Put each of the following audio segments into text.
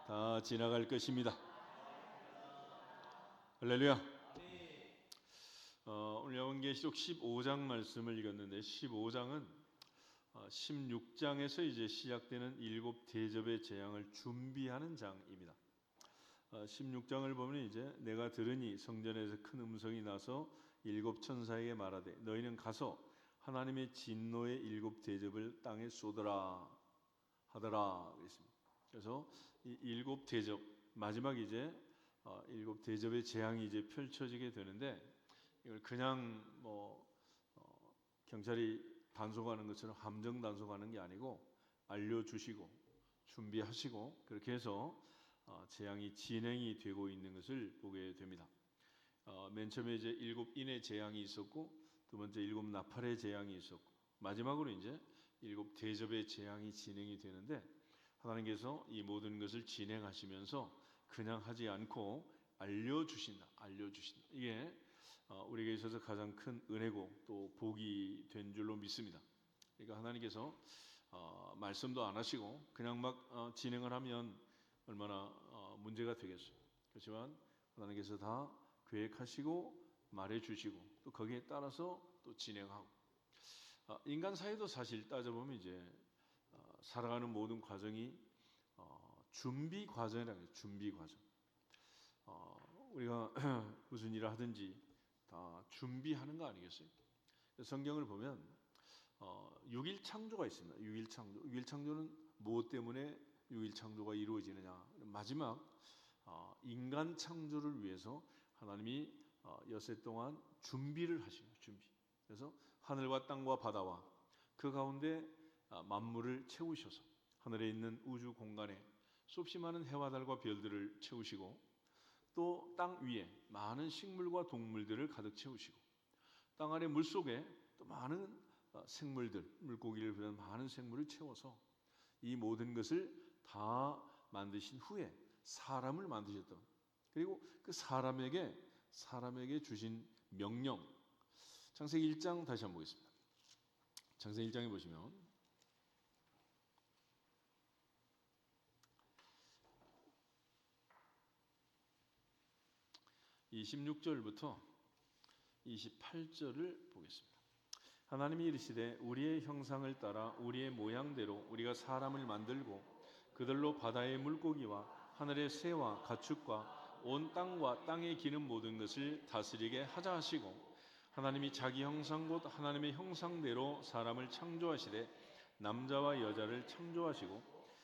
다 지나갈 것입니다. 할렐루야. 오늘 요한계시록 15장 말씀을 읽었는데 15장은 16장에서 이제 시작되는 일곱 대접의 재앙을 준비하는 장입니다. 16장을 보면 이제 내가 들으니 성전에서 큰 음성이 나서 일곱 천사에게 말하되 너희는 가서 하나님의 진노의 일곱 대접을 땅에 쏟으라 하더라 그랬습니다. 그래서 이 일곱 대접 마지막 이제 일곱 대접의 재앙이 이제 펼쳐지게 되는데 이걸 그냥 경찰이 단속하는 것처럼 함정 단속하는 게 아니고 알려주시고 준비하시고 그렇게 해서 재앙이 진행이 되고 있는 것을 보게 됩니다. 맨 처음에 이제 일곱 인의 재앙이 있었고 두 번째 일곱 나팔의 재앙이 있었고 마지막으로 이제 일곱 대접의 재앙이 진행이 되는데 하나님께서 이 모든 것을 진행하시면서 그냥 하지 않고 알려주신다. 이게 우리에게 있어서 가장 큰 은혜고 또 복이 된 줄로 믿습니다. 그러니까 하나님께서 말씀도 안 하시고 그냥 막 진행을 하면 얼마나 문제가 되겠어요. 그렇지만 하나님께서 다 계획하시고 말해주시고 또 거기에 따라서 또 진행하고 인간 사회도 사실 따져보면 이제 살아가는 모든 과정이 준비 과정이라는 거예요. 준비 과정. 우리가 무슨 일을 하든지 다 준비하는 거 아니겠어요? 성경을 보면 6일 창조가 있습니다. 6일 창조. 6일 창조는 무엇 때문에 6일 창조가 이루어지느냐? 마지막 인간 창조를 위해서 하나님이 엿새 동안 준비를 하시는 준비. 그래서 하늘과 땅과 바다와 그 가운데 만물을 채우셔서 하늘에 있는 우주 공간에 수없이 많은 해와 달과 별들을 채우시고 또 땅 위에 많은 식물과 동물들을 가득 채우시고 땅 아래 물속에 또 많은 생물들, 물고기를 비롯한 많은 생물을 채워서 이 모든 것을 다 만드신 후에 사람을 만드셨다. 그리고 그 사람에게 주신 명령. 창세기 1장 다시 한번 보겠습니다. 창세기 1장에 보시면 이 16절부터 28절을 보겠습니다. 하나님이 이르시되 우리의 형상을 따라 우리의 모양대로 우리가 사람을 만들고 그들로 바다의 물고기와 하늘의 새와 가축과 온 땅과 땅에 기는 모든 것을 다스리게 하자 하시고 하나님이 자기 형상 곧 하나님의 형상대로 사람을 창조하시되 남자와 여자를 창조하시고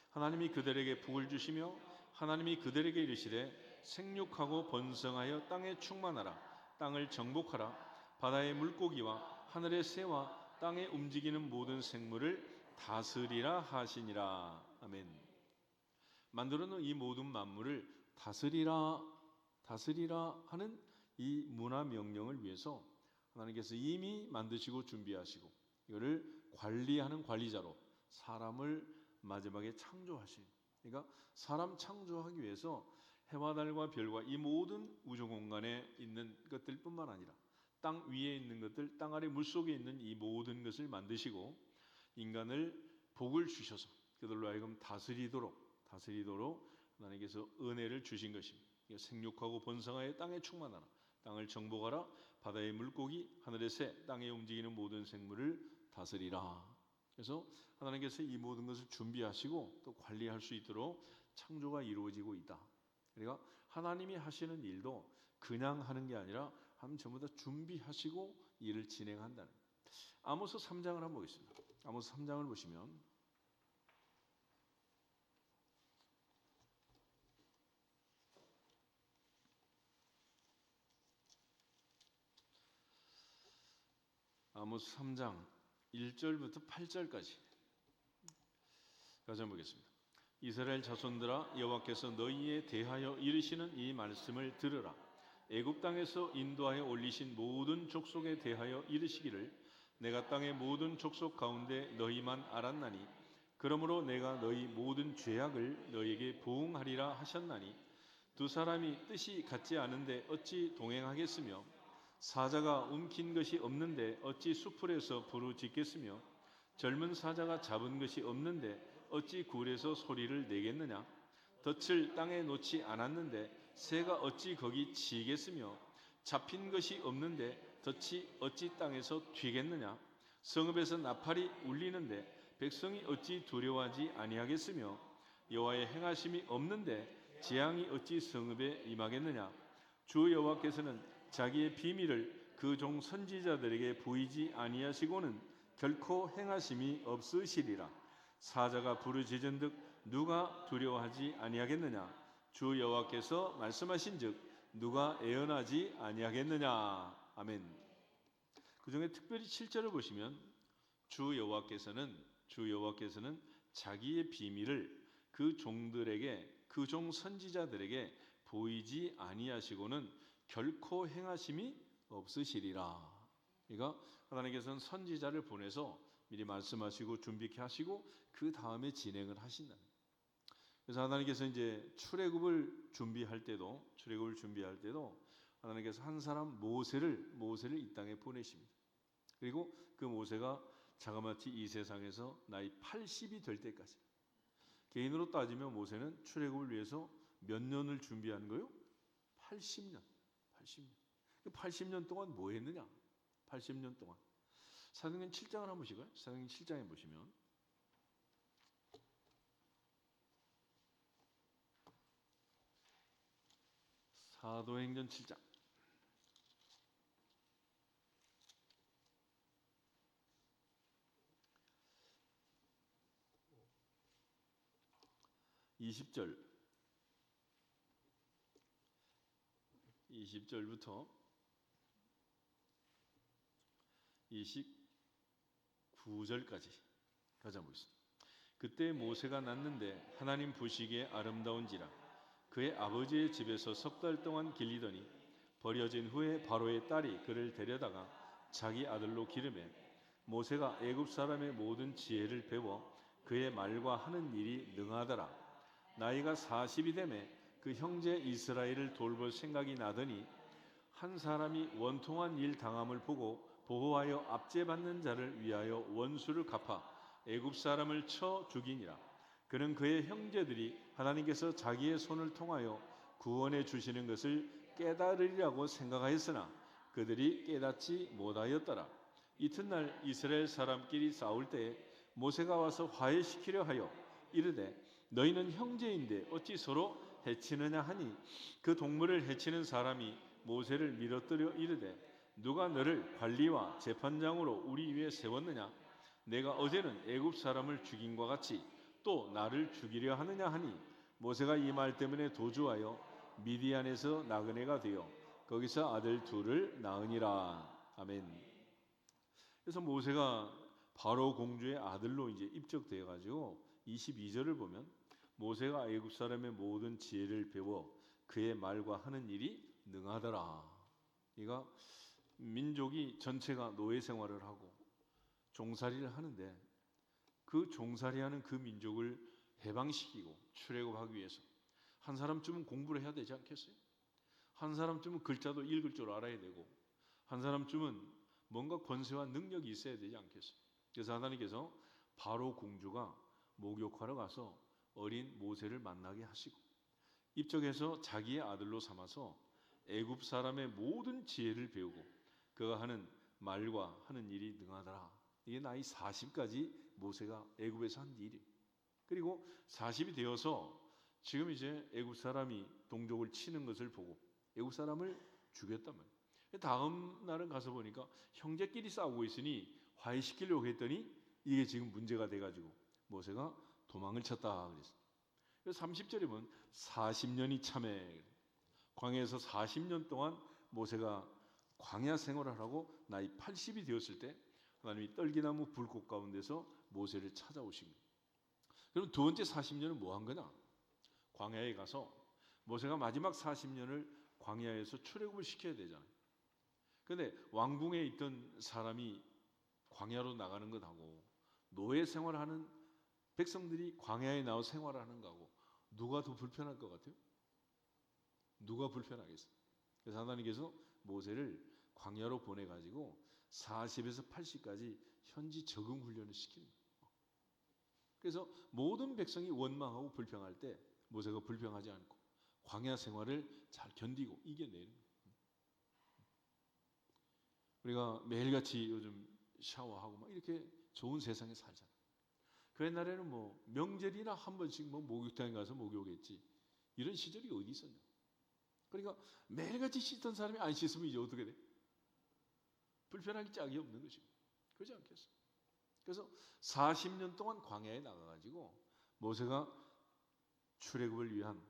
하나님이 그들에게 복을 주시며 하나님이 그들에게 이르시되 생육하고 번성하여 땅에 충만하라 땅을 정복하라 바다의 물고기와 하늘의 새와 땅에 움직이는 모든 생물을 다스리라 하시니라. 아멘. 만들어 놓은 이 모든 만물을 다스리라 하는 이 문화 명령을 위해서 하나님께서 이미 만드시고 준비하시고 이거를 관리하는 관리자로 사람을 마지막에 창조하신. 그러니까 사람 창조하기 위해서 해와 달과 별과 이 모든 우주 공간에 있는 것들뿐만 아니라 땅 위에 있는 것들, 땅 아래 물속에 있는 이 모든 것을 만드시고 인간을 복을 주셔서 그들로 하여금 다스리도록 하나님께서 은혜를 주신 것입니다. 생육하고 번성하여 땅에 충만하라 땅을 정복하라 바다의 물고기 하늘의 새 땅에 움직이는 모든 생물을 다스리라. 그래서 하나님께서 이 모든 것을 준비하시고 또 관리할 수 있도록 창조가 이루어지고 있다. 그러니까 하나님이 하시는 일도 그냥 하는 게 아니라 하나님 전부 다 준비하시고 일을 진행한다는. 아모스 3장을 한번 보겠습니다. 아모스 3장을 보시면 아모스 3장 1절부터 8절까지 가자 보겠습니다. 이스라엘 자손들아 여호와께서 너희에 대하여 이르시는 이 말씀을 들으라. 애굽 땅에서 인도하여 올리신 모든 족속에 대하여 이르시기를 내가 땅의 모든 족속 가운데 너희만 알았나니 그러므로 내가 너희 모든 죄악을 너희에게 보응하리라 하셨나니 두 사람이 뜻이 같지 않은데 어찌 동행하겠으며 사자가 움킨 것이 없는데 어찌 수풀에서 부르짖겠으며 젊은 사자가 잡은 것이 없는데 어찌 굴에서 소리를 내겠느냐 덫을 땅에 놓지 않았는데 새가 어찌 거기 치겠으며 잡힌 것이 없는데 덫이 어찌 땅에서 튀겠느냐. 성읍에서 나팔이 울리는데 백성이 어찌 두려워하지 아니하겠으며 여호와의 행하심이 없는데 재앙이 어찌 성읍에 임하겠느냐. 주 여호와께서는 자기의 비밀을 그 종 선지자들에게 보이지 아니하시고는 결코 행하심이 없으시리라. 사자가 부르짖은즉 누가 두려워하지 아니하겠느냐. 주 여호와께서 말씀하신즉 누가 애언하지 아니하겠느냐. 아멘. 그 중에 특별히 7절을 보시면 주 여호와께서는 자기의 비밀을 그 종들에게, 그 종 선지자들에게 보이지 아니하시고는 결코 행하심이 없으시리라. 그러니까 하나님께서는 선지자를 보내서 미리 말씀하시고 준비케 하시고 그 다음에 진행을 하신다. 그래서 하나님께서 이제 출애굽을 준비할 때도 하나님께서 한 사람 모세를 이 땅에 보내십니다. 그리고 그 모세가 자그마치 이 세상에서 나이 80이 될 때까지, 개인으로 따지면 모세는 출애굽을 위해서 몇 년을 준비한 거요? 80년. 80년 동안 뭐 했느냐? 80년 동안. 사도행전 7장을 한번 보시고요. 사도행전 7장에 보시면 사도행전 7장 20절부터 29절까지 가자 보겠습니다. 그때 모세가 낳는데 하나님 보시기에 아름다운지라 그의 아버지의 집에서 석 달 동안 길리더니 버려진 후에 바로의 딸이 그를 데려다가 자기 아들로 기르매 모세가 애굽 사람의 모든 지혜를 배워 그의 말과 하는 일이 능하더라. 나이가 40이 되매 그 형제 이스라엘을 돌볼 생각이 나더니 한 사람이 원통한 일 당함을 보고 보호하여 압제받는 자를 위하여 원수를 갚아 애굽 사람을 쳐 죽이니라. 그는 그의 형제들이 하나님께서 자기의 손을 통하여 구원해 주시는 것을 깨달으리라고 생각하였으나 그들이 깨닫지 못하였더라. 이튿날 이스라엘 사람끼리 싸울 때에 모세가 와서 화해시키려 하여 이르되 너희는 형제인데 어찌 서로 해치느냐 하니 그 동물을 해치는 사람이 모세를 밀어뜨려 이르되 누가 너를 관리와 재판장으로 우리 위에 세웠느냐. 내가 어제는 애굽 사람을 죽인과 같이 또 나를 죽이려 하느냐 하니 모세가 이 말 때문에 도주하여 미디안에서 나그네가 되어 거기서 아들 둘을 낳으니라. 아멘. 그래서 모세가 바로 공주의 아들로 이제 입적되어 가지고 22절을 보면 모세가 애굽 사람의 모든 지혜를 배워 그의 말과 하는 일이 능하더라. 그러니까 민족이 전체가 노예 생활을 하고 종살이를 하는데 그 종살이하는 그 민족을 해방시키고 출애굽하기 위해서 한 사람쯤은 공부를 해야 되지 않겠어요? 한 사람쯤은 글자도 읽을 줄 알아야 되고 한 사람쯤은 뭔가 권세와 능력이 있어야 되지 않겠어요? 그래서 하나님께서 바로 공주가 목욕하러 가서 어린 모세를 만나게 하시고 입적해서 자기의 아들로 삼아서 애굽 사람의 모든 지혜를 배우고 그가 하는 말과 하는 일이 능하더라. 이게 나이 40까지 모세가 애굽에서 한 일이에요. 그리고 40이 되어서 지금 이제 애굽 사람이 동족을 치는 것을 보고 애굽 사람을 죽였단 말이에요. 다음 날은 가서 보니까 형제끼리 싸우고 있으니 화해시키려고 했더니 이게 지금 문제가 돼가지고 모세가 도망을 쳤다 그랬어요. 그래서 30절에 보면 40년이 참에 광야에서 40년 동안 모세가 광야 생활을 하고 나이 80이 되었을 때 하나님이 떨기나무 불꽃 가운데서 모세를 찾아오신 거예요. 그럼 두 번째 40년은 뭐 한 거냐? 광야에 가서 모세가 마지막 40년을 광야에서 출애굽을 시켜야 되잖아요. 그런데 왕궁에 있던 사람이 광야로 나가는 것하고 노예 생활하는 백성들이 광야에 나와 생활하는 거하고 누가 더 불편할 것 같아요? 누가 불편하겠어요? 그래서 하나님께서 모세를 광야로 보내가지고 40에서 80까지 현지 적응 훈련을 시킵니다. 그래서 모든 백성이 원망하고 불평할 때 모세가 불평하지 않고 광야 생활을 잘 견디고 이겨내는 거예요. 우리가 매일같이 요즘 샤워하고 막 이렇게 좋은 세상에 살잖아요. 그 옛날에는 뭐 명절이나 한 번씩 뭐 목욕탕에 가서 목욕했지 이런 시절이 어디 있었냐. 그러니까 매일같이 씻던 사람이 안 씻으면 이제 어떻게 돼? 불편하기 짝이 없는 것이고. 그렇지 않겠어? 그래서 40년 동안 광야에 나가가지고 모세가 출애굽을 위한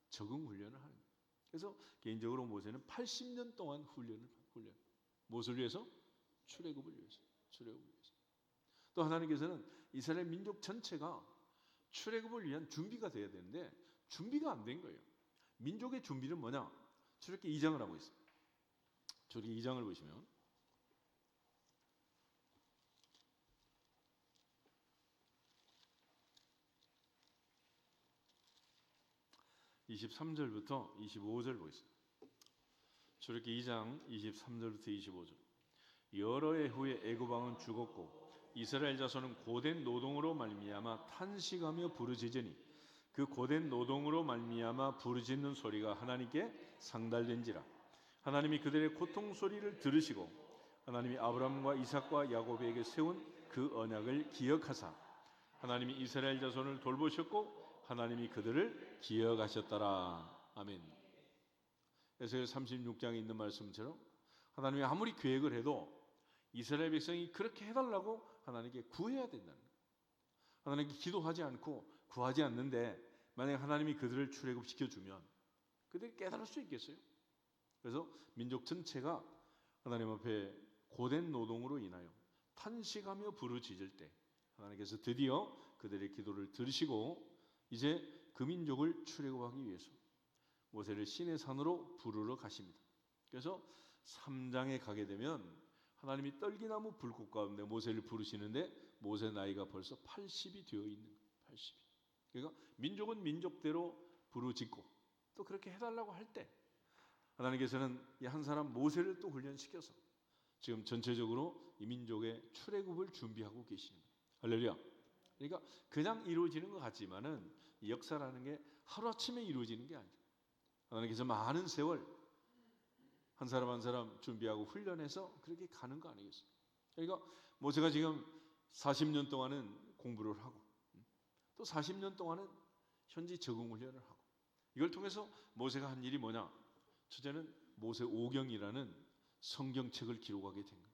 적응 훈련을 하는 거예요. 그래서 개인적으로 모세는 80년 동안 훈련. 무엇을 위해서? 출애굽을 위해서. 또 하나님께서는 이스라엘 민족 전체가 출애굽을 위한 준비가 돼야 되는데 준비가 안 된 거예요. 민족의 준비는 뭐냐? 출애굽기 2장을 하고 있어요. 출애굽기 2장을 보시면 23절부터 25절 보겠습니다. 출애굽기 2장 23절부터 25절. 여러 해 후에 애굽 왕은 죽었고 이스라엘 자손은 고된 노동으로 말미암아 탄식하며 부르짖으니 그 고된 노동으로 말미암아 부르짖는 소리가 하나님께 상달된지라. 하나님이 그들의 고통 소리를 들으시고 하나님이 아브라함과 이삭과 야곱에게 세운 그 언약을 기억하사 하나님이 이스라엘 자손을 돌보셨고 하나님이 그들을 기억하셨더라. 아멘. 에스겔 36장에 있는 말씀처럼 하나님이 아무리 계획을 해도 이스라엘 백성이 그렇게 해달라고 하나님께 구해야 된다는 거예요. 하나님께 기도하지 않고 구하지 않는데 만약 하나님이 그들을 출애굽시켜주면 그들이 깨달을 수 있겠어요? 그래서 민족 전체가 하나님 앞에 고된 노동으로 인하여 탄식하며 부르짖을 때 하나님께서 드디어 그들의 기도를 들으시고 이제 그 민족을 출애굽하기 위해서 모세를 시내산으로 부르러 가십니다. 그래서 3장에 가게 되면 하나님이 떨기나무 불꽃 가운데 모세를 부르시는데 모세 나이가 벌써 80이 되어 있는 거예요. 80이. 그러니까 민족은 민족대로 부르짖고 또 그렇게 해달라고 할 때 하나님께서는 이 한 사람 모세를 또 훈련시켜서 지금 전체적으로 이 민족의 출애굽을 준비하고 계시는 거예요. 할렐루야. 그러니까 그냥 이루어지는 것 같지만은 이 역사라는 게 하루아침에 이루어지는 게 아니죠. 하나님께서 많은 세월 한 사람 한 사람 준비하고 훈련해서 그렇게 가는 거 아니겠어요? 그러니까 모세가 지금 40년 동안은 공부를 하고 또 40년 동안은 현지 적응 훈련을 하고 이걸 통해서 모세가 한 일이 뭐냐? 첫째는 모세 오경이라는 성경책을 기록하게 된 거예요.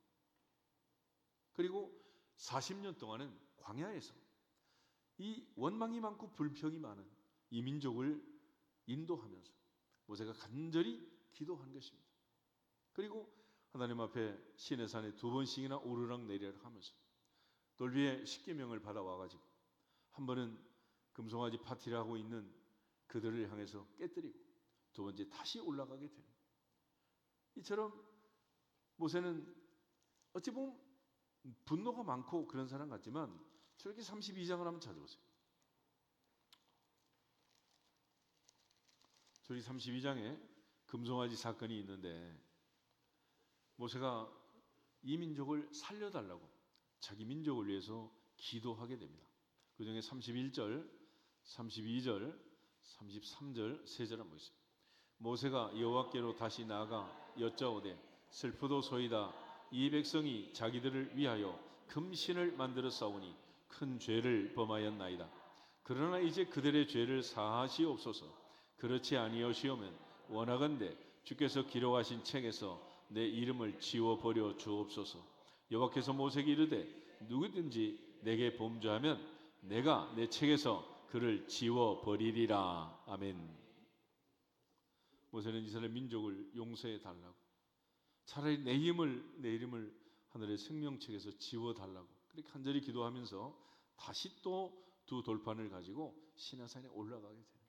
그리고 40년 동안은 광야에서 이 원망이 많고 불평이 많은 이 민족을 인도하면서 모세가 간절히 기도한 것입니다. 그리고 하나님 앞에 시내산에 2번씩이나 오르락 내리락 하면서 돌비의 십계명을 받아와가지고 한 번은 금송아지 파티를 하고 있는 그들을 향해서 깨뜨리고 두 번째 다시 올라가게 되는 거예요. 이처럼 모세는 어찌 보면 분노가 많고 그런 사람 같지만 출애굽기 32장을 한번 찾아보세요. 출애굽기 32장에 금송아지 사건이 있는데 모세가 이 민족을 살려달라고 자기 민족을 위해서 기도하게 됩니다. 그 중에 31절, 32절, 33절 세 절 한번 보겠습니다. 모세가 여호와께로 다시 나아가 여짜오되 슬프도소이다. 이 백성이 자기들을 위하여 금신을 만들어 싸우니 큰 죄를 범하였나이다. 그러나 이제 그들의 죄를 사하시옵소서. 그렇지 아니하시오면 원하건대 주께서 기록하신 책에서 내 이름을 지워버려 주옵소서. 여호와께서 모세에게 이르되 누구든지 내게 범죄하면 내가 내 책에서 그를 지워버리리라. 아멘. 모세는 이스라엘 민족을 용서해 달라고 차라리 내 이름을 하늘의 생명책에서 지워달라고 그렇게 간절히 기도하면서 다시 또 두 돌판을 가지고 시내산에 올라가게 되는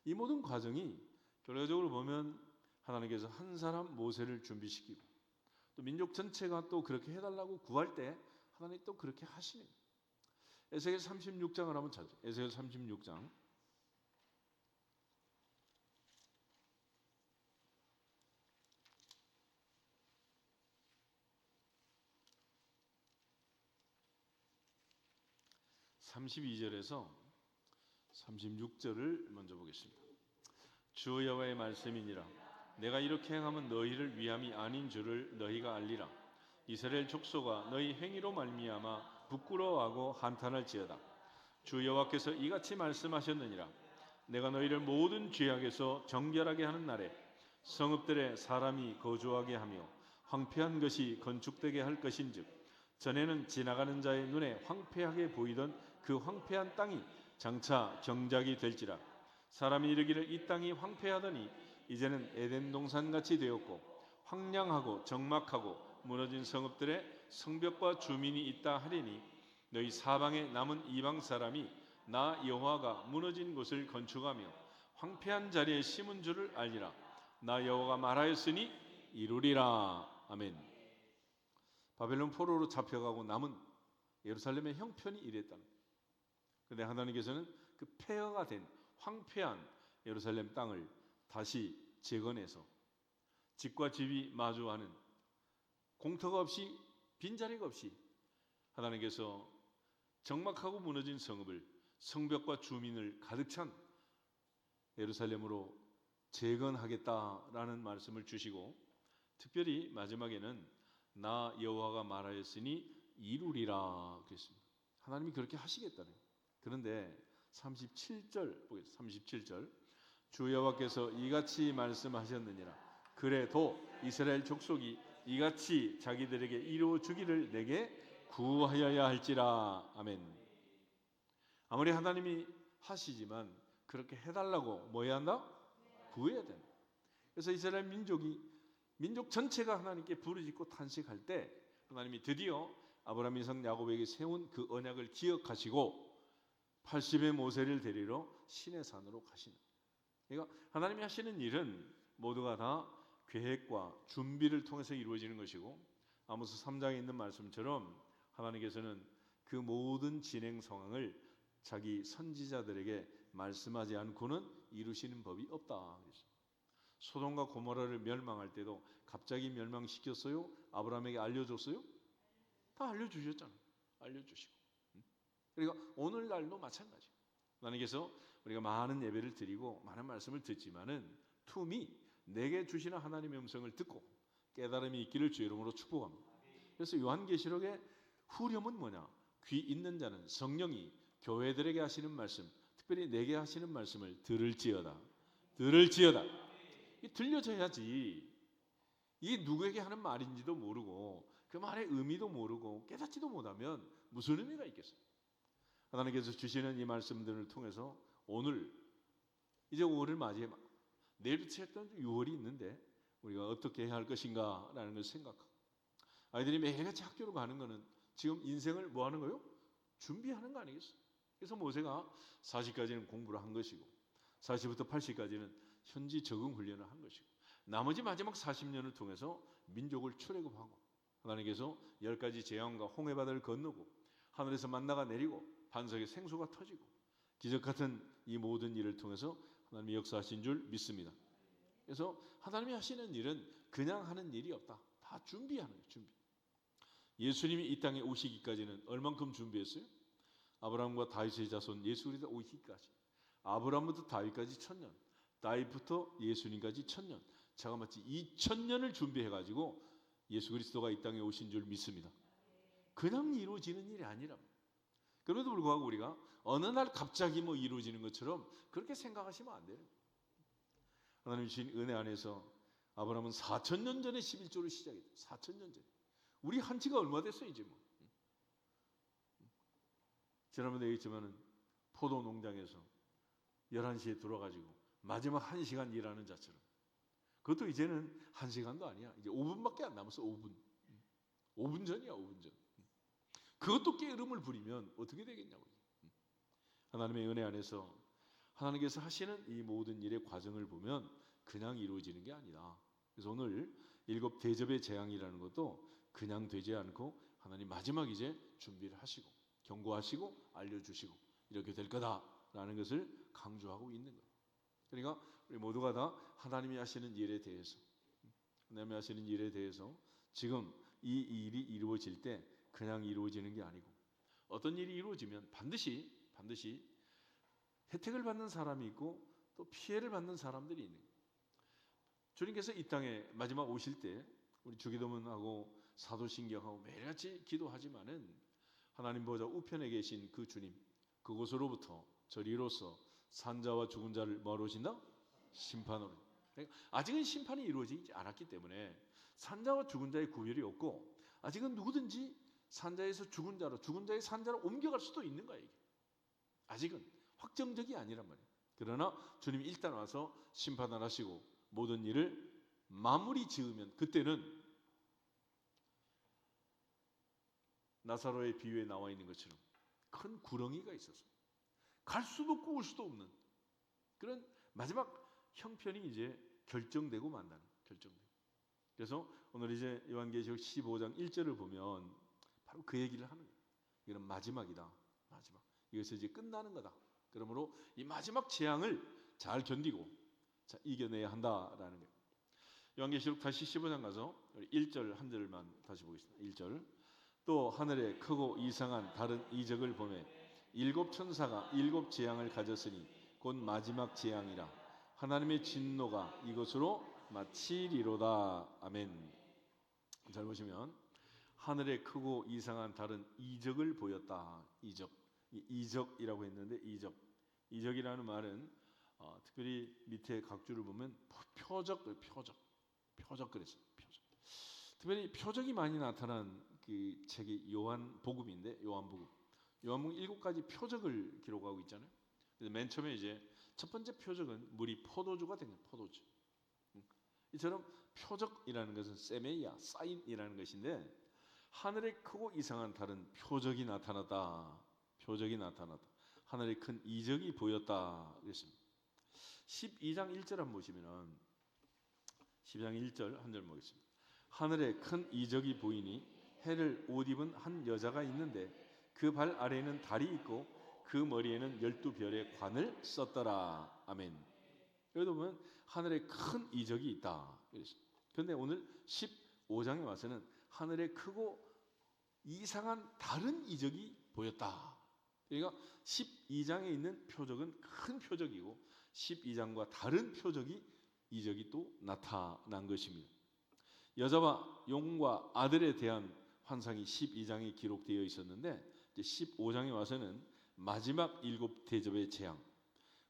이 모든 과정이 결과적으로 보면 하나님께서 한 사람 모세를 준비시키고 또 민족 전체가 또 그렇게 해달라고 구할 때 하나님이 또 그렇게 하시는 거예요. 에스겔 36장을 한번 찾죠. 에스겔 36장 32절에서 36절을 먼저 보겠습니다. 주 여호와의 말씀이니라. 내가 이렇게 행하면 너희를 위함이 아닌 줄을 너희가 알리라. 이스라엘 족속아, 너희 행위로 말미암아 부끄러워하고 한탄할지어다. 주 여호와께서 이같이 말씀하셨느니라. 내가 너희를 모든 죄악에서 정결하게 하는 날에 성읍들에 사람이 거주하게 하며 황폐한 것이 건축되게 할 것인즉, 전에는 지나가는 자의 눈에 황폐하게 보이던 그 황폐한 땅이 장차 경작이 될지라. 사람이 이르기를 이 땅이 황폐하더니 이제는 에덴 동산같이 되었고 황량하고 적막하고 무너진 성읍들에 성벽과 주민이 있다 하리니, 너희 사방에 남은 이방 사람이 나 여호와가 무너진 곳을 건축하며 황폐한 자리에 심은 줄을 알리라. 나 여호와가 말하였으니 이루리라. 아멘. 바벨론 포로로 잡혀가고 남은 예루살렘의 형편이 이랬다는 거예요. 그런데 하나님께서는 그 폐허가 된 황폐한 예루살렘 땅을 다시 재건해서 집과 집이 마주하는 공터가 없이, 빈자리가 없이 하나님께서 적막하고 무너진 성읍을 성벽과 주민을 가득 찬 예루살렘으로 재건하겠다라는 말씀을 주시고, 특별히 마지막에는 나 여호와가 말하였으니 이루리라 그랬습니다. 하나님이 그렇게 하시겠다는 거예요. 그런데 37절 보겠습니다. 37절. 주 여호와께서 이같이 말씀하셨느니라. 그래도 이스라엘 족속이 이같이 자기들에게 이루어 주기를 내게 구하여야 할지라. 아멘. 아무리 하나님이 하시지만 그렇게 해달라고 뭐 해야 한다? 구해야 된다. 그래서 이스라엘 민족 전체가 하나님께 부르짖고 탄식할 때 하나님이 드디어 아브라함, 이삭, 야곱에게 세운 그 언약을 기억하시고 80의 모세를 데리러 시내 산으로 가시는. 그러니까 하나님이 하시는 일은 모두가 다 계획과 준비를 통해서 이루어지는 것이고, 아모스 3장에 있는 말씀처럼 하나님께서는 그 모든 진행 상황을 자기 선지자들에게 말씀하지 않고는 이루시는 법이 없다. 소돔과 고모라를 멸망할 때도 갑자기 멸망시켰어요? 아브라함에게 알려줬어요? 다 알려주셨잖아요. 알려주시고. 그러니까 오늘날도 마찬가지예요. 하나님께서 우리가 많은 예배를 드리고 많은 말씀을 듣지만은 툼이 내게 주시는 하나님의 음성을 듣고 깨달음이 있기를 주의 이름으로 축복합니다. 그래서 요한계시록의 후렴은 뭐냐? 귀 있는 자는 성령이 교회들에게 하시는 말씀, 특별히 내게 하시는 말씀을 들을지어다. 이 들려져야지. 이게 누구에게 하는 말인지도 모르고 그 말의 의미도 모르고 깨닫지도 못하면 무슨 의미가 있겠어요? 하나님께서 주시는 이 말씀들을 통해서 오늘 이제 5월을 맞이해 내일부터 시작된 6월이 있는데 우리가 어떻게 해야 할 것인가 라는 걸 생각하고, 아이들이 매일같이 학교로 가는 거는 지금 인생을 뭐 하는 거요? 준비하는 거 아니겠어요? 그래서 모세가 40까지는 공부를 한 것이고 40부터 80까지는 현지 적응 훈련을 한 것이고, 나머지 마지막 40년을 통해서 민족을 출애굽하고 하나님께서 10가지 재앙과 홍해바다를 건너고 하늘에서 만나가 내리고 반석에 생수가 터지고 기적 같은 이 모든 일을 통해서 하나님이 역사하신 줄 믿습니다. 그래서 하나님이 하시는 일은 그냥 하는 일이 없다. 다 준비하는 거예요. 준비. 예수님이 이 땅에 오시기까지는 얼만큼 준비했어요? 아브라함과 다윗의 자손 예수 그리스도 오시기까지, 아브라함부터 다윗까지 1000년, 다윗부터 예수님까지 1000년, 자그마치 2000년을 준비해가지고 예수 그리스도가 이 땅에 오신 줄 믿습니다. 그냥 이루어지는 일이 아니라, 그럼에도 불구하고 우리가 어느 날 갑자기 뭐 이루어지는 것처럼 그렇게 생각하시면 안 돼요. 하나님 주신 은혜 안에서 아브라함은 4000년 전에 11조를 시작했어요. 4000년 전에. 우리 한 지가 얼마 됐어요 이제 뭐. 지난번에 얘기했지만은 포도 농장에서 11시에 들어가지고 마지막 1시간 일하는 자처럼, 그것도 이제는 1시간도 아니야. 이제 5분밖에 안 남았어. 5분 전이야. 5분 전. 그것도 게으름을 부리면 어떻게 되겠냐고. 하나님의 은혜 안에서 하나님께서 하시는 이 모든 일의 과정을 보면 그냥 이루어지는 게 아니다. 그래서 오늘 7 대접의 재앙이라는 것도 그냥 되지 않고 하나님 마지막 이제 준비를 하시고 경고하시고 알려주시고 이렇게 될 거다라는 것을 강조하고 있는 거예요. 그러니까 우리 모두가 다 하나님이 하시는 일에 대해서, 하나님이 하시는 일에 대해서 지금 이 일이 이루어질 때 그냥 이루어지는 게 아니고, 어떤 일이 이루어지면 반드시 혜택을 받는 사람이 있고 또 피해를 받는 사람들이 있는 거예요. 주님께서 이 땅에 마지막 오실 때 우리 주기도문하고 사도신경하고 매일같이 기도하지만은 하나님 보좌 우편에 계신 그 주님, 그곳으로부터 저리로서 산자와 죽은 자를 뭐하러 오신다? 심판으로. 그러니까 아직은 심판이 이루어지지 않았기 때문에 산자와 죽은 자의 구별이 없고, 아직은 누구든지 산자에서 죽은 자로, 죽은 자의 산자로 옮겨갈 수도 있는 거야. 이게 아직은 확정적이 아니란 말이에요. 그러나 주님이 일단 와서 심판을 하시고 모든 일을 마무리 지으면, 그때는 나사로의 비유에 나와 있는 것처럼 큰 구렁이가 있어서 갈 수도 없고 올 수도 없는 그런 마지막 형편이 이제 결정되고 만다는, 결정되고. 그래서 오늘 이제 요한계시록 15장 1절을 보면 바로 그 얘기를 하는 거예요. 이건 마지막이다. 마지막. 이것이 이제 끝나는 거다. 그러므로 이 마지막 재앙을 잘 견디고 자, 이겨내야 한다라는 거예요. 요한계시록 다시 15장 가서 1절 한 절만 다시 보겠습니다. 1절. 또 하늘에 크고 이상한 다른 이적을 보매 일곱 천사가 일곱 재앙을 가졌으니 곧 마지막 재앙이라. 하나님의 진노가 이것으로 마치리로다. 아멘. 잘 보시면 하늘에 크고 이상한 다른 이적을 보였다. 이적. 이적이라고 했는데 이적이라는 말은 특별히 밑에 각 줄을 보면 표적 그랬어요. 표적. 특별히 표적이 많이 나타난 그 책이 요한복음인데, 요한복음 7가지 표적을 기록하고 있잖아요. 그래서 맨 처음에 이제 첫 번째 표적은 물이 포도주가 된 거예요. 포도주. 이처럼 표적이라는 것은 세메이아, 사인이라는 것인데, 하늘에 크고 이상한 다른 표적이 나타났다. 표적이 나타났다. 하늘에 큰 이적이 보였다. 그랬습니다. 12장 1절 한번 보시면은 12장 1절 한 절 보겠습니다. 하늘에 큰 이적이 보이니 해를 옷 입은 한 여자가 있는데 그 발 아래에는 달이 있고 그 머리에는 12별의 관을 썼더라. 아멘. 여기도 보면 하늘에 큰 이적이 있다. 그런데 오늘 15장에 와서는 하늘에 크고 이상한 다른 이적이 보였다. 그러니까 12장에 있는 표적은 큰 표적이고 12장과 다른 표적이, 이적이 또 나타난 것입니다. 여자와 용과 아들에 대한 환상이 12장에 기록되어 있었는데 이제 15장에 와서는 마지막 7 대접의 재앙,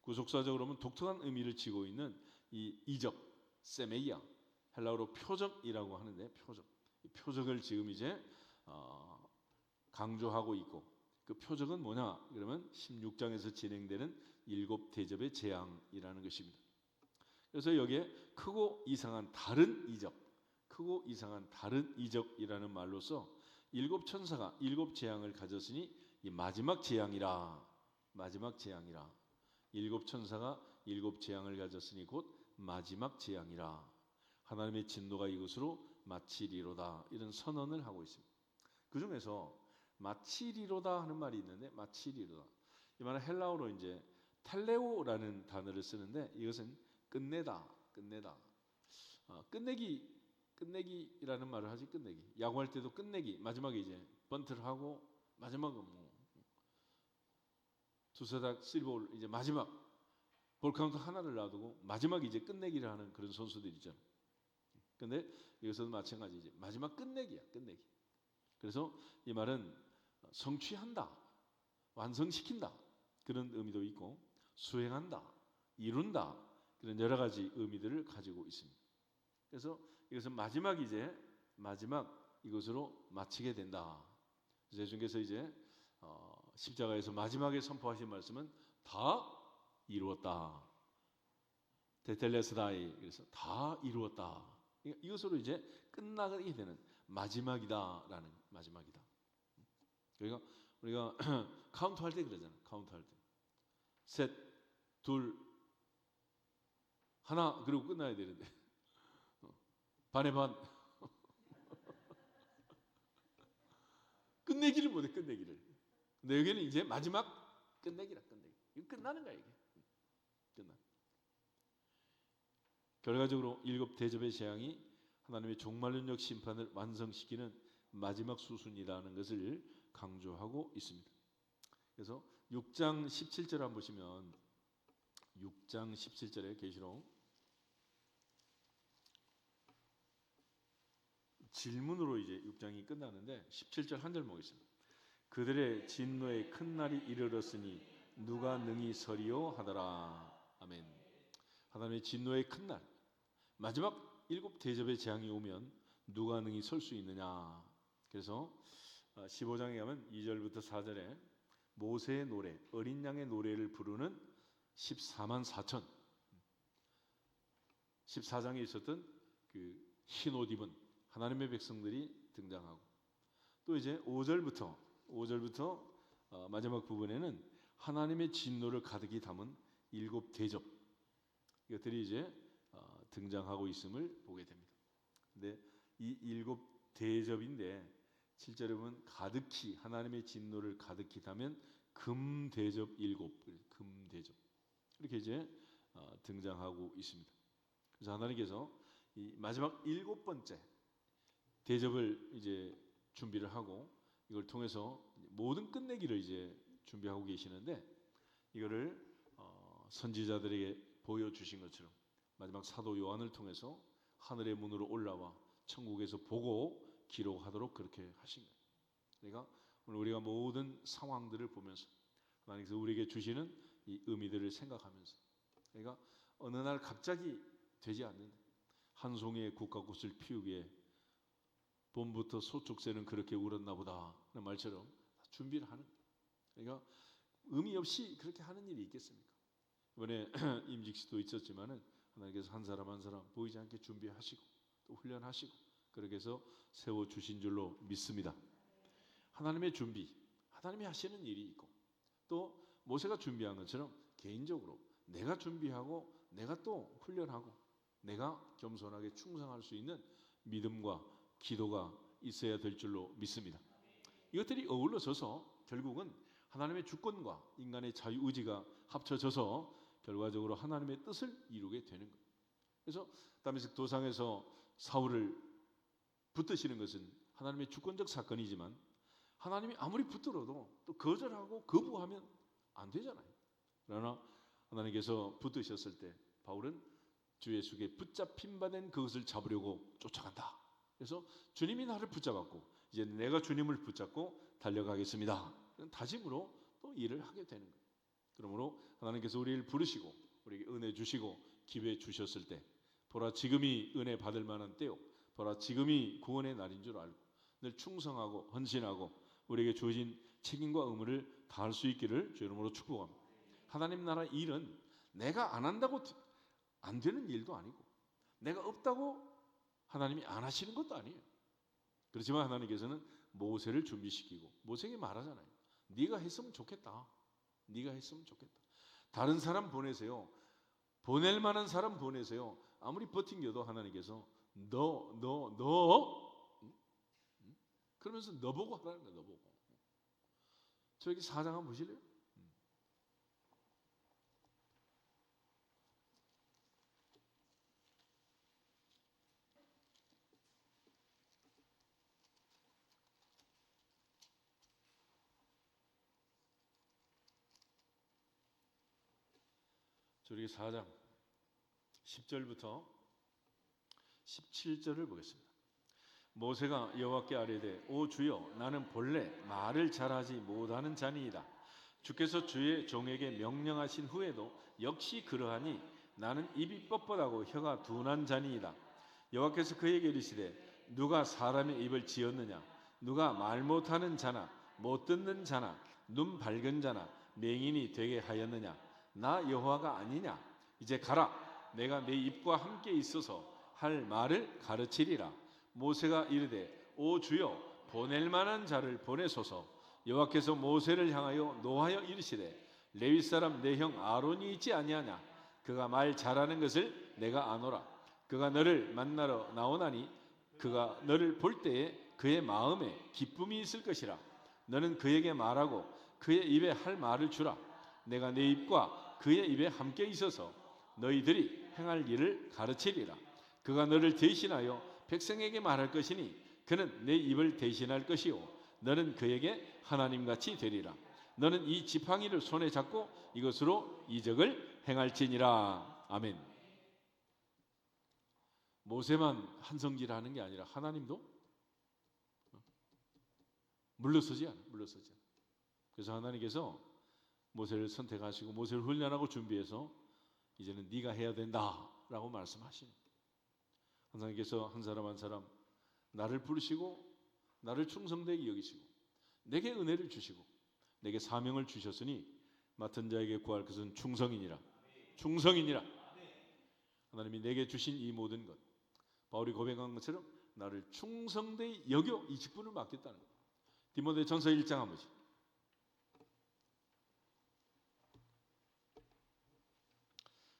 구속사적으로 보면 독특한 의미를 지고 있는 이 이적, 세메이아, 헬라어로 표적이라고 하는데 표적을 지금 이제 강조하고 있고, 그 표적은 뭐냐? 그러면 16장에서 진행되는 7 대접의 재앙이라는 것입니다. 그래서 여기에 크고 이상한 다른 이적, 크고 이상한 다른 이적이라는 말로서 7 천사가 7 재앙을 가졌으니 이 마지막 재앙이라. 마지막 재앙이라. 7 천사가 7 재앙을 가졌으니 곧 마지막 재앙이라. 하나님의 진노가 이것으로 마치리로다. 이런 선언을 하고 있습니다. 그 중에서 마치리로다 하는 말이 있는데, 마치리로다, 이 말은 헬라어로 이제 텔레오라는 단어를 쓰는데, 이것은 끝내다. 끝내기라는 말을 하지. 끝내기. 야구할 때도 끝내기, 마지막에 이제 번트를 하고 마지막은 뭐 투서닥 3볼, 이제 마지막 볼 카운트 하나를 놔두고 마지막 이제 끝내기를 하는 그런 선수들 있잖아요. 근데 이것은 마찬가지, 이제 마지막 끝내기야. 끝내기. 그래서 이 말은 성취한다, 완성시킨다, 그런 의미도 있고, 수행한다, 이룬다, 그런 여러 가지 의미들을 가지고 있습니다. 그래서 이것은 마지막 이것으로 마치게 된다. 그래서 예수님께서 이제 십자가에서 마지막에 선포하신 말씀은 다 이루었다. 테텔레스다이, 그래서 다 이루었다. 이것으로 이제 끝나게 되는 마지막이다라는, 마지막이다. 그러니까 우리가 카운트 할 때 그러잖아요. 카운트 할 때 셋, 둘, 하나, 그리고 끝나야 되는데 반의 반 끝내기를 못해. 끝내기를. 근데 여기는 이제 마지막 끝내기라. 끝내기. 이거 끝나는 거야. 이게 끝나. 결과적으로 7 대접의 재앙이 하나님의 종말론적 심판을 완성시키는 마지막 수순이라는 것을 강조하고 있습니다. 그래서 6장 17절 한번 보시면 6장 17절에 계시록 질문으로 이제 6장이 끝나는데 17절 한 절 보겠습니다. 그들의 진노의 큰 날이 이르렀으니 누가 능히 서리요 하더라. 아멘. 하나님의 진노의 큰 날, 마지막 7 대접의 재앙이 오면 누가 능히 설 수 있느냐. 그래서 15장에 가면 2절부터 4절에 모세의 노래, 어린 양의 노래를 부르는 14만 4천, 14장에 있었던 그 흰 옷 입은 하나님의 백성들이 등장하고, 또 이제 5절부터 마지막 부분에는 하나님의 진노를 가득히 담은 7 대접, 이것들이 이제 등장하고 있음을 보게 됩니다. 근데 이 7 대접인데 7절에 보면 가득히 하나님의 진노를 가득히 담은 금 대접 7, 금 대접, 이렇게 이제 등장하고 있습니다. 그래서 하나님께서 이 마지막 7번째 대접을 이제 준비를 하고 이걸 통해서 모든 끝내기를 이제 준비하고 계시는데, 이거를 선지자들에게 보여주신 것처럼 마지막 사도 요한을 통해서 하늘의 문으로 올라와 천국에서 보고 기록하도록 그렇게 하신 거예요. 그러니까 오늘 우리가 모든 상황들을 보면서 하나님께서 우리에게 주시는 이 의미들을 생각하면서, 그러니까 어느 날 갑자기 되지 않는 한 송이의 국화꽃을 피우기에 봄부터 소축새는 그렇게 울었나 보다 하는 말처럼 준비를 하는 거예요. 그러니까 의미 없이 그렇게 하는 일이 있겠습니까? 이번에 임직시도 있었지만은 하나님께서 한 사람 한 사람 보이지 않게 준비하시고 또 훈련하시고 그렇게 해서 세워주신 줄로 믿습니다. 하나님의 준비, 하나님이 하시는 일이 있고, 또 모세가 준비한 것처럼 개인적으로 내가 준비하고 내가 또 훈련하고 내가 겸손하게 충성할 수 있는 믿음과 기도가 있어야 될 줄로 믿습니다. 이것들이 어우러져서 결국은 하나님의 주권과 인간의 자유의지가 합쳐져서 결과적으로 하나님의 뜻을 이루게 되는 거예요. 그래서 다메섹 도상에서 사울을 붙드시는 것은 하나님의 주권적 사건이지만, 하나님이 아무리 붙들어도 또 거절하고 거부하면 안 되잖아요. 그러나 하나님께서 붙드셨을 때 바울은 주 예수께 붙잡힌 바 된 그것을 잡으려고 쫓아간다. 그래서 주님이 나를 붙잡았고 이제 내가 주님을 붙잡고 달려가겠습니다. 그런 다짐으로 또 일을 하게 되는 거예요. 그러므로 하나님께서 우리를 부르시고 우리에게 은혜 주시고 기회 주셨을 때, 보라 지금이 은혜 받을 만한 때요, 보라 지금이 구원의 날인 줄 알고 늘 충성하고 헌신하고 우리에게 주어진 책임과 의무를 다할 수 있기를 주 이름으로 축복합니다. 하나님 나라 일은 내가 안 한다고 안 되는 일도 아니고 내가 없다고 하나님이 안 하시는 것도 아니에요. 그렇지만 하나님께서는 모세를 준비시키고 모세에게 말하잖아요. 네가 했으면 좋겠다. 네가 했으면 좋겠다. 다른 사람 보내세요. 보낼 만한 사람 보내세요. 아무리 버팅겨도 하나님께서 너 그러면서 너 보고 하라는 거야. 너 보고. 저기 4장 한번 보실래요? 저기 4장 10절부터 17절을 보겠습니다. 모세가 여호와께 아뢰되 오 주여 나는 본래 말을 잘하지 못하는 자니이다. 주께서 주의 종에게 명령하신 후에도 역시 그러하니 나는 입이 뻣뻣하고 혀가 둔한 자니이다. 여호와께서 그에게 이르시되 누가 사람의 입을 지었느냐? 누가 말 못하는 자나 못 듣는 자나 눈 밝은 자나 맹인이 되게 하였느냐? 나 여호와가 아니냐? 이제 가라. 내가 내 입과 함께 있어서 할 말을 가르치리라. 모세가 이르되 오 주여 보낼 만한 자를 보내소서. 여호와께서 모세를 향하여 노하여 이르시되 레위 사람 내 형 아론이 있지 아니하냐? 그가 말 잘하는 것을 내가 아노라. 그가 너를 만나러 나오나니 그가 너를 볼 때에 그의 마음에 기쁨이 있을 것이라. 너는 그에게 말하고 그의 입에 할 말을 주라. 내가 내 입과 그의 입에 함께 있어서 너희들이 행할 일을 가르치리라. 그가 너를 대신하여 백성에게 말할 것이니 그는 내 입을 대신할 것이요 너는 그에게 하나님같이 되리라. 너는 이 지팡이를 손에 잡고 이것으로 이적을 행할지니라. 아멘. 모세만 한성질하는 게 아니라 하나님도 물러서지 않아요. 물러서지 않아요. 그래서 하나님께서 모세를 선택하시고 모세를 훈련하고 준비해서 이제는 네가 해야 된다라고 말씀하시는 거예요. 하나님께서 한 사람 한 사람 나를 부르시고 나를 충성되게 여기시고 내게 은혜를 주시고 내게 사명을 주셨으니 맡은 자에게 구할 것은 충성이니라. 충성이니라. 하나님이 내게 주신 이 모든 것, 바울이 고백한 것처럼 나를 충성되게 여겨 이 직분을 맡겠다는 것. 디모데전서 1장 한 번씩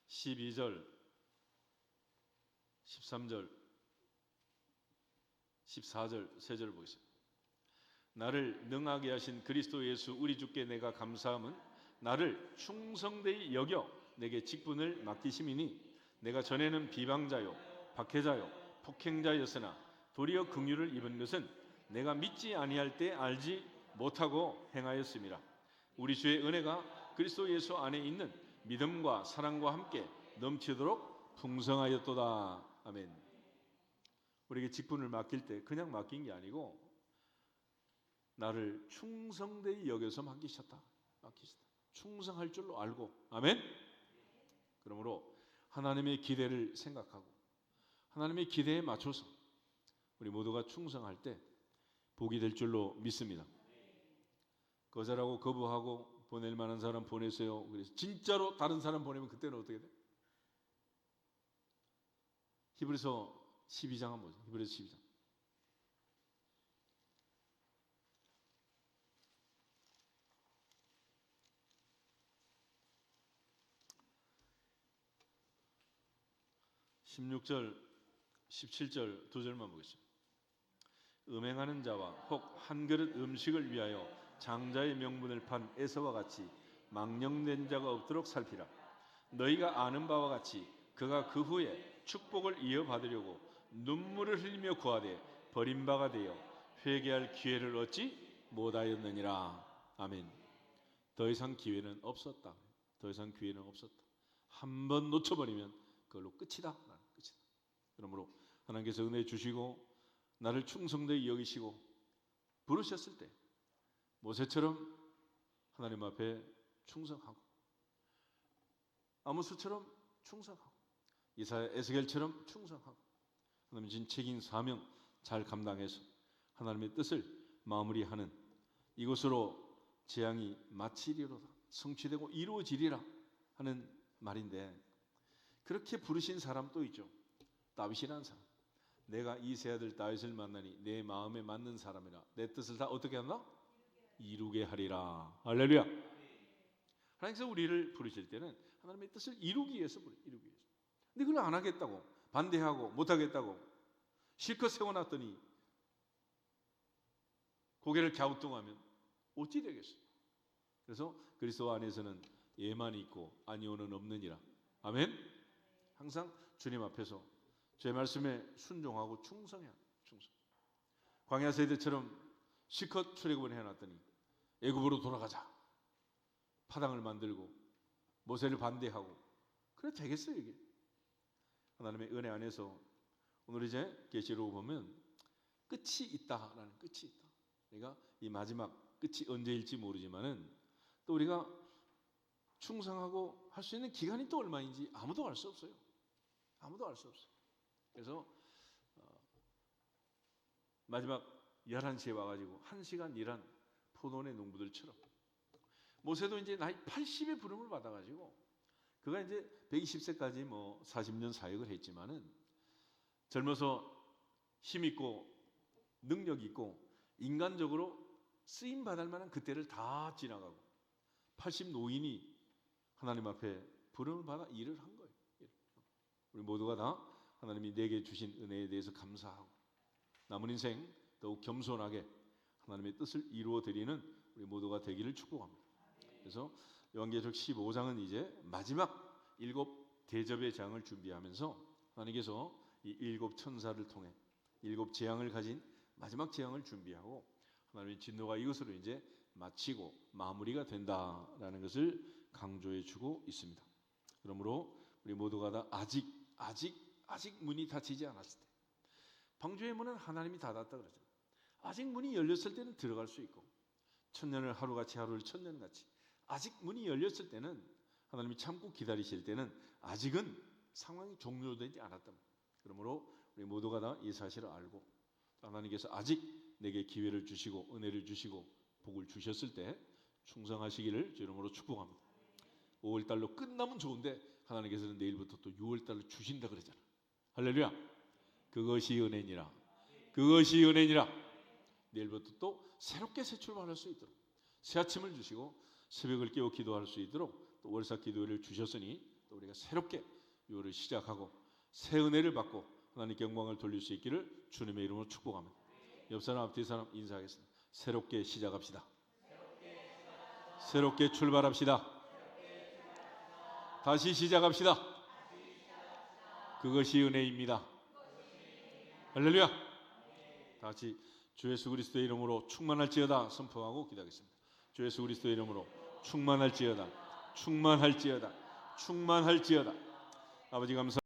12절 13절 14절 세 절 보겠습니다. 나를 능하게 하신 그리스도 예수 우리 주께 내가 감사함은 나를 충성되이 여겨 내게 직분을 맡기심이니 내가 전에는 비방자요 박해자요 폭행자였으나 도리어 긍휼을 입은 것은 내가 믿지 아니할 때 알지 못하고 행하였음이라. 우리 주의 은혜가 그리스도 예수 안에 있는 믿음과 사랑과 함께 넘치도록 풍성하였도다. 아멘. 우리에게 직분을 맡길 때 그냥 맡긴 게 아니고 나를 충성되이 여겨서 맡기셨다. 충성할 줄로 알고. 아멘. 그러므로 하나님의 기대를 생각하고 하나님의 기대에 맞춰서 우리 모두가 충성할 때 복이 될 줄로 믿습니다. 거절하고 거부하고 보낼 만한 사람 보내세요. 그래서 진짜로 다른 사람 보내면 그때는 어떻게 돼? 히브리서 12장 한번 보세요. 히브리서 12장. (16절) 17절 두 절만 보겠습니다. 음행하는 자와 혹 한 그릇 음식을 위하여 장자의 명분을 판 에서와 같이 망령된 자가 없도록 살피라. 너희가 아는 바와 같이 그가 그 후에 축복을 이어받으려고 눈물을 흘리며 구하되 버림바가 되어 회개할 기회를 얻지 못하였느니라. 아멘. 더 이상 기회는 없었다. 더 이상 기회는 없었다. 한 번 놓쳐버리면 그걸로 끝이다. 끝이다. 그러므로 하나님께서 은혜 주시고 나를 충성되게 여기시고 부르셨을 때 모세처럼 하나님 앞에 충성하고 아모스처럼 충성하고 이사야 에스겔처럼 충성하고 하나님 진 책임 사명 잘 감당해서 하나님의 뜻을 마무리하는 이것으로 재앙이 마치리로다 성취되고 이루어지리라 하는 말인데 그렇게 부르신 사람 또 있죠. 다윗이라는 사람. 내가 이 세 아들 다윗을 만나니 내 마음에 맞는 사람이라 내 뜻을 다 어떻게 한다? 이루게 하리라. 할렐루야. 하나님께서 우리를 부르실 때는 하나님의 뜻을 이루기 위해서 부르. 이루기 위해서. 근데 그걸 안 하겠다고 반대하고 못하겠다고 실컷 세워놨더니 고개를 갸우뚱하면 어찌 되겠어요? 그래서 그리스도 안에서는 예만이 있고 아니오는 없느니라. 아멘. 항상 주님 앞에서 제 말씀에 순종하고 충성해야 충성. 광야 세대처럼 실컷 출애굽을 해놨더니 애굽으로 돌아가자. 파당을 만들고 모세를 반대하고 그래 되겠어요 이게? 하나님의 은혜 안에서 오늘 이제 계시록 보면 끝이 있다라는 끝이 있다. 그러니까 이 마지막 끝이 언제일지 모르지만은 또 우리가 충성하고 할 수 있는 기간이 또 얼마인지 아무도 알 수 없어요. 아무도 알 수 없어요. 그래서 마지막 11시에 와가지고 1시간 일한 포도원의 농부들처럼 모세도 이제 나이 80의 부름을 받아가지고 그가 이제 120세까지 뭐 40년 사역을 했지만은 젊어서 힘 있고 능력 있고 인간적으로 쓰임 받을 만한 그때를 다 지나가고 80 노인이 하나님 앞에 부름을 받아 일을 한 거예요. 우리 모두가 다 하나님이 내게 주신 은혜에 대해서 감사하고 남은 인생 더욱 겸손하게 하나님의 뜻을 이루어 드리는 우리 모두가 되기를 축복합니다. 그래서 요한계시록 15장은 이제 마지막 7 대접의 장을 준비하면서 하나님께서 이 7 천사를 통해 7 재앙을 가진 마지막 재앙을 준비하고 하나님의 진노가 이것으로 이제 마치고 마무리가 된다라는 것을 강조해 주고 있습니다. 그러므로 우리 모두가 다 아직 문이 닫히지 않았을 때, 방주의 문은 하나님이 닫았다 그러죠. 아직 문이 열렸을 때는 들어갈 수 있고, 천년을 하루같이 하루를 천년같이 아직 문이 열렸을 때는, 하나님이 참고 기다리실 때는 아직은 상황이 종료되지 않았다. 그러므로 우리 모두가 다 이 사실을 알고, 하나님께서 아직 내게 기회를 주시고 은혜를 주시고 복을 주셨을 때 충성하시기를 주 이름으로 축복합니다. 5월달로 끝나면 좋은데 하나님께서는 내일부터 또 6월달로 주신다 그러잖아. 할렐루야. 그것이 은혜니라. 그것이 은혜니라. 내일부터 또 새롭게 새 출발할 수 있도록 새 아침을 주시고 새벽을 깨워 기도할 수 있도록 또 월삭 기도를 주셨으니, 또 우리가 새롭게 6월을 시작하고 새 은혜를 받고 하나님께 영광을 돌릴 수 있기를 주님의 이름으로 축복합니다. 옆 사람 앞뒤 사람 인사하겠습니다. 새롭게 시작합시다. 새롭게 출발합시다. 다시 시작합시다. 그것이 은혜입니다. 할렐루야. 다시 주 예수 그리스도의 이름으로 충만할지어다 선포하고 기도하겠습니다. 주 예수 그리스도의 이름으로 충만할지어다, 충만할지어다, 충만할지어다. 아버지 감사